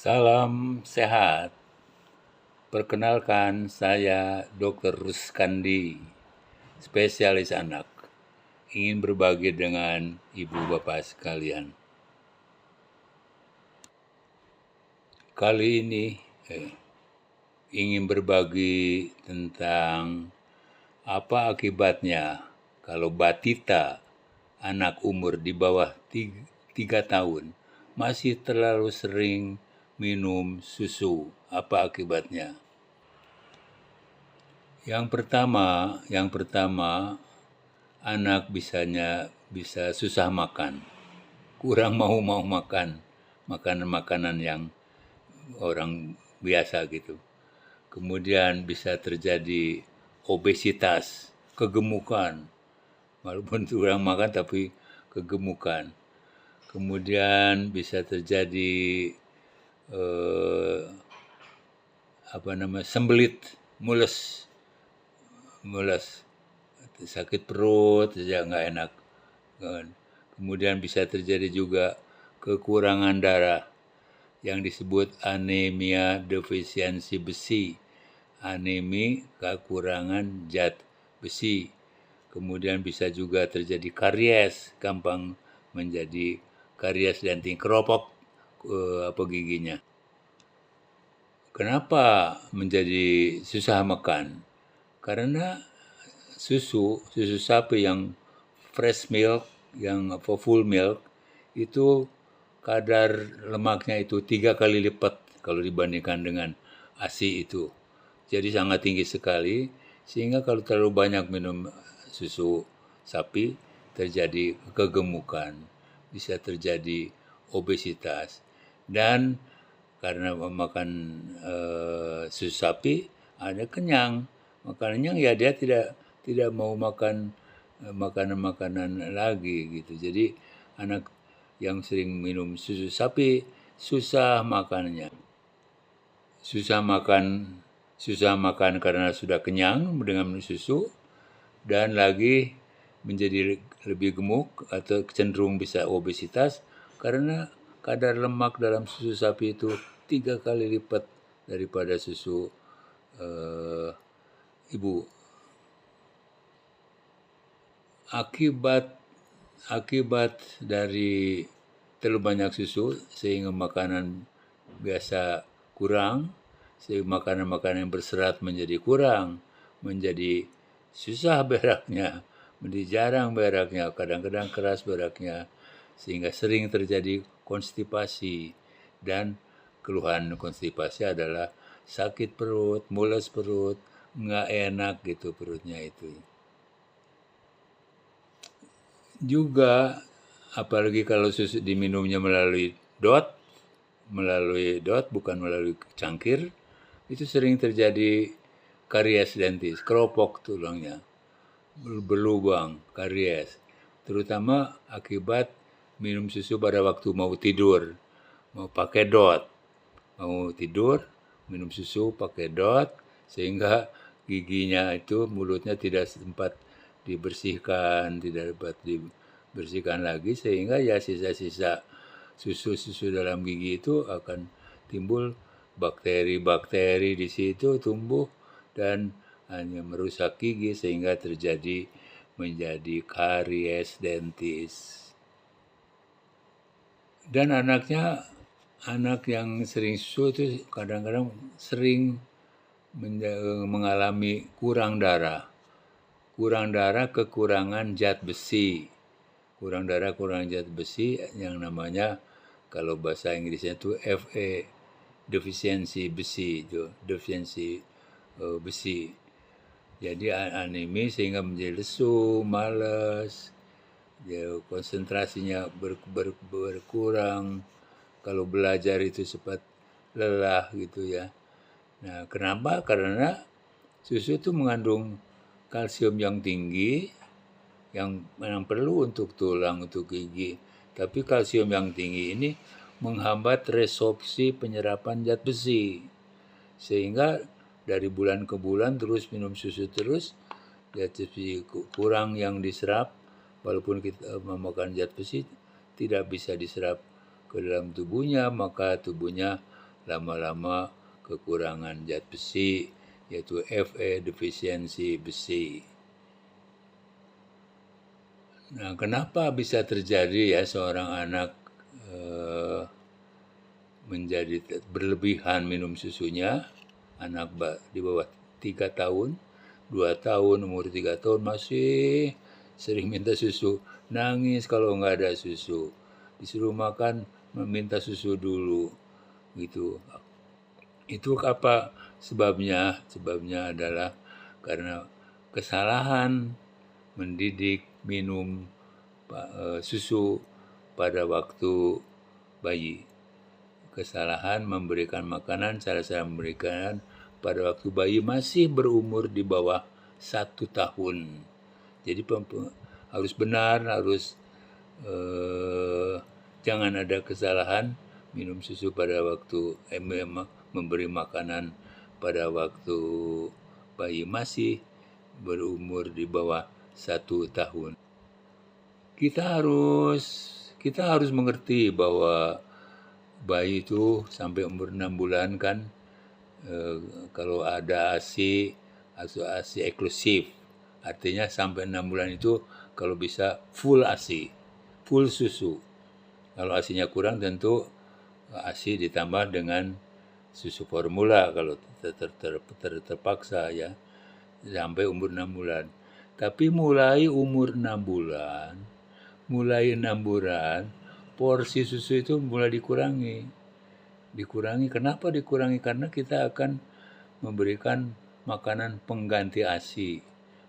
Salam sehat. Perkenalkan, saya Dr. Ruskandi, spesialis anak. Ingin berbagi dengan ibu bapak sekalian. Kali ini ingin berbagi tentang apa akibatnya kalau batita, anak umur di bawah 3 tahun, masih terlalu sering minum susu. Apa akibatnya? Yang pertama, anak bisa susah makan, kurang mau makan makanan yang orang biasa gitu. Kemudian bisa terjadi obesitas, kegemukan, walaupun kurang makan tapi kegemukan. Kemudian bisa terjadi sembelit, mules, sakit perut, ya nggak enak. Kemudian bisa terjadi juga kekurangan darah yang disebut anemia defisiensi besi, anemi kekurangan zat besi. Kemudian bisa juga terjadi karies, gampang menjadi karies dan keropok giginya. Kenapa menjadi susah makan? Karena susu sapi yang fresh milk, yang full milk, itu kadar lemaknya itu 3 kali lipat kalau dibandingkan dengan ASI itu. Jadi sangat tinggi sekali, sehingga kalau terlalu banyak minum susu sapi, terjadi kegemukan, bisa terjadi obesitas. Dan karena makan susu sapi, ada kenyang. Makanannya ya dia tidak mau makan makanan-makanan lagi gitu. Jadi anak yang sering minum susu sapi susah makannya. Susah makan karena sudah kenyang dengan minum susu, dan lagi menjadi lebih gemuk atau cenderung bisa obesitas karena kadar lemak dalam susu sapi itu 3 kali lipat daripada susu ibu. Akibat dari terlalu banyak susu sehingga makanan biasa kurang, sehingga makanan-makanan yang berserat menjadi kurang, menjadi susah beraknya, menjadi jarang beraknya, kadang-kadang keras beraknya, sehingga sering terjadi konstipasi. Dan keluhan konstipasi adalah sakit perut, mules perut, nggak enak gitu perutnya itu. Juga apalagi kalau susu diminumnya melalui dot bukan melalui cangkir, itu sering terjadi karies dentis, keropok tulangnya, berlubang, karies, terutama akibat minum susu pada waktu mau tidur, mau pakai dot, mau tidur minum susu pakai dot, sehingga giginya itu, mulutnya tidak sempat dibersihkan, tidak dapat dibersihkan lagi, sehingga ya sisa-sisa susu dalam gigi itu akan timbul bakteri-bakteri di situ tumbuh dan hanya merusak gigi sehingga menjadi karies dentis. Dan anak yang sering susu itu kadang-kadang sering mengalami kurang darah, kekurangan zat besi. Kurang zat besi yang namanya kalau bahasa Inggrisnya itu Fe, defisiensi besi itu, besi. Jadi anemi sehingga menjadi lesu, malas, ya, konsentrasinya berkurang, kalau belajar itu cepat lelah gitu ya. Nah, kenapa? Karena susu itu mengandung kalsium yang tinggi, yang perlu untuk tulang, untuk gigi. Tapi kalsium yang tinggi ini menghambat resorpsi penyerapan zat besi. Sehingga dari bulan ke bulan terus minum susu terus, zat besi kurang yang diserap, walaupun kita memakan zat besi tidak bisa diserap ke dalam tubuhnya, maka tubuhnya lama-lama kekurangan zat besi, yaitu Fe, defisiensi besi. Nah, kenapa bisa terjadi ya seorang anak menjadi berlebihan minum susunya, anak di bawah 3 tahun, 2 tahun, umur 3 tahun masih sering minta susu, nangis kalau nggak ada susu, disuruh makan meminta susu dulu, gitu. Itu apa sebabnya? Sebabnya adalah karena kesalahan mendidik minum susu pada waktu bayi. Kesalahan memberikan makanan, cara-cara memberikan pada waktu bayi masih berumur di bawah 1 tahun. Jadi harus benar, harus jangan ada kesalahan minum susu pada waktu memberi makanan pada waktu bayi masih berumur di bawah 1 tahun. Kita harus mengerti bahwa bayi itu sampai umur 6 bulan kan kalau ada ASI atau ASI eksklusif, artinya sampai 6 bulan itu kalau bisa full ASI, full susu. Kalau ASInya kurang tentu ASI ditambah dengan susu formula kalau terpaksa ya, sampai umur 6 bulan. Tapi mulai umur 6 bulan, porsi susu itu mulai dikurangi. Kenapa dikurangi? Karena kita akan memberikan makanan pengganti ASI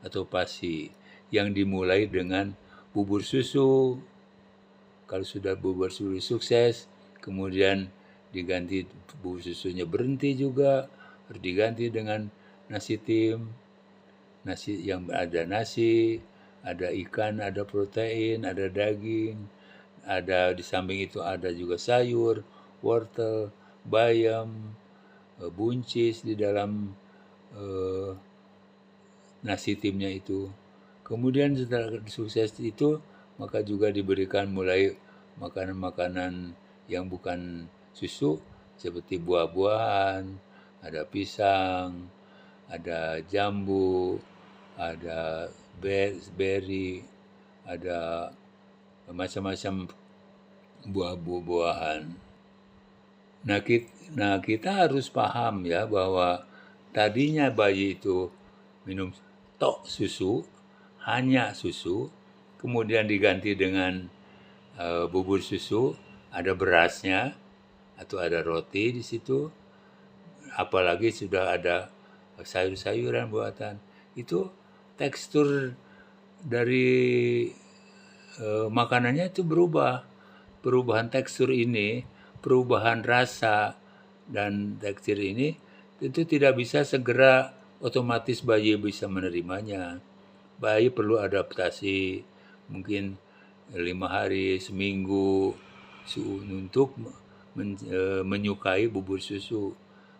atau PASI yang dimulai dengan bubur susu. Kalau sudah bubur susu sukses, kemudian diganti bubur susunya berhenti juga, harus diganti dengan nasi tim, nasi yang ada nasi, ada ikan, ada protein, ada daging, ada di samping itu ada juga sayur, wortel, bayam, buncis di dalam nasi timnya itu. Kemudian setelah sukses itu, maka juga diberikan mulai makanan-makanan yang bukan susu, seperti buah-buahan, ada pisang, ada jambu, ada berry, ada macam-macam buah-buahan. Nah, kita harus paham ya bahwa tadinya bayi itu minum tok susu, hanya susu, kemudian diganti dengan bubur susu, ada berasnya atau ada roti di situ, apalagi sudah ada sayur-sayuran buatan. Itu tekstur dari makanannya itu berubah. Perubahan tekstur ini, perubahan rasa dan tekstur ini itu tidak bisa segera otomatis bayi bisa menerimanya. Bayi perlu adaptasi mungkin 5 hari, seminggu untuk menyukai bubur susu.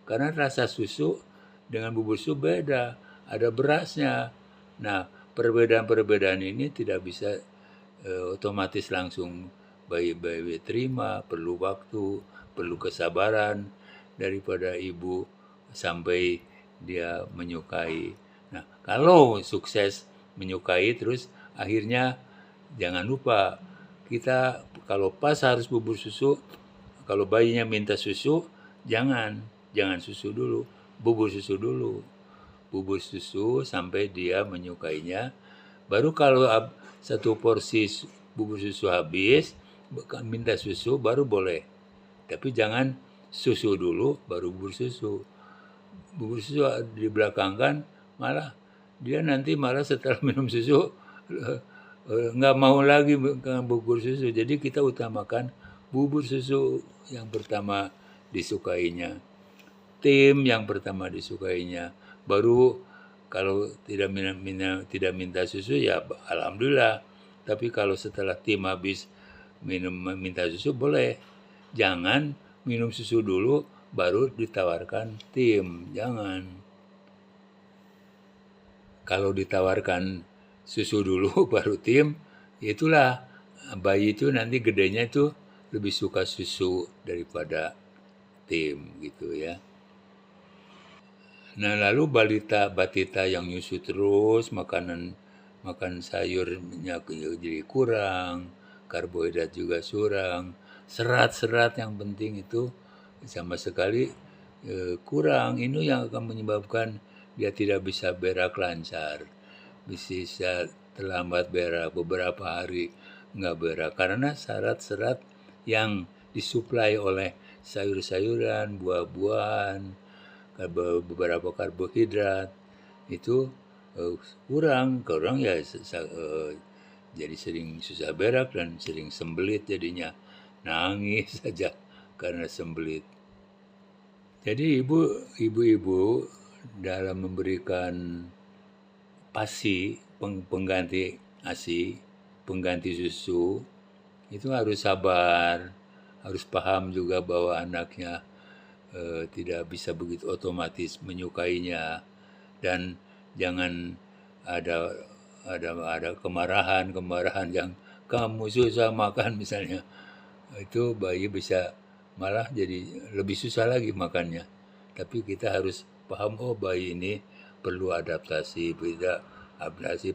Karena rasa susu dengan bubur susu beda, ada berasnya. Nah, perbedaan-perbedaan ini tidak bisa otomatis langsung bayi terima, perlu waktu, perlu kesabaran daripada ibu sampai dia menyukai. Nah, kalau sukses menyukai terus akhirnya jangan lupa kita kalau pas harus bubur susu, kalau bayinya minta susu, jangan susu dulu, bubur susu dulu. Bubur susu sampai dia menyukainya. Baru kalau satu porsi bubur susu habis, minta susu baru boleh. Tapi jangan susu dulu baru bubur susu. Bubur susu dibelakangkan, malah dia nanti setelah minum susu nggak mau lagi bubur susu. Jadi kita utamakan bubur susu yang pertama disukainya, tim yang pertama disukainya. Baru kalau tidak minta susu ya alhamdulillah. Tapi kalau setelah tim habis minta susu boleh. Jangan minum susu dulu baru ditawarkan tim, jangan. Kalau ditawarkan susu dulu baru tim, itulah bayi itu nanti gedenya itu lebih suka susu daripada tim gitu ya. Nah, lalu batita yang nyusu terus, makan sayurnya jadi kurang, karbohidrat juga kurang, serat-serat yang penting itu sama sekali kurang. Ini yang akan menyebabkan dia tidak bisa berak lancar, bisa terlambat berak beberapa hari nggak berak karena serat-serat yang disuplai oleh sayur-sayuran, buah-buahan, beberapa karbohidrat itu kurang ya jadi sering susah berak dan sering sembelit jadinya nangis saja karena sembelit. Jadi ibu-ibu dalam memberikan PASI pengganti ASI, pengganti susu itu harus sabar, harus paham juga bahwa anaknya tidak bisa begitu otomatis menyukainya dan jangan ada kemarahan yang kamu susah makan misalnya, itu bayi bisa malah jadi lebih susah lagi makannya. Tapi kita harus paham, oh bayi ini perlu adaptasi,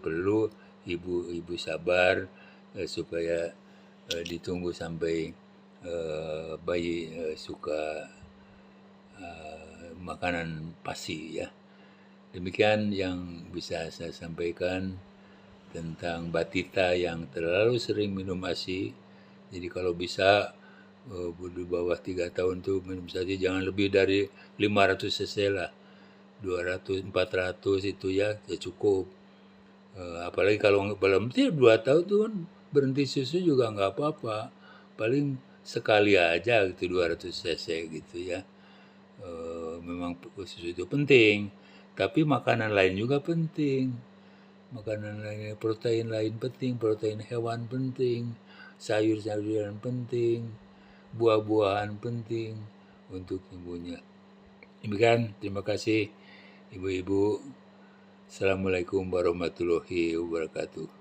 perlu ibu sabar supaya ditunggu sampai bayi suka makanan PASI ya. Demikian yang bisa saya sampaikan tentang batita yang terlalu sering minum ASI. Jadi kalau bisa di bawah 3 tahun tuh minum saja jangan lebih dari 500 cc lah. 200, 400 itu ya cukup. Apalagi kalau belum 2 tahun tuh kan berhenti susu juga nggak apa-apa. Paling sekali aja gitu 200 cc gitu ya. Memang susu itu penting, tapi makanan lain juga penting. Makanan lain, protein lain penting, protein hewan penting, sayur-sayuran penting, buah-buahan penting untuk ibunya. Demikian, terima kasih ibu-ibu. Assalamualaikum warahmatullahi wabarakatuh.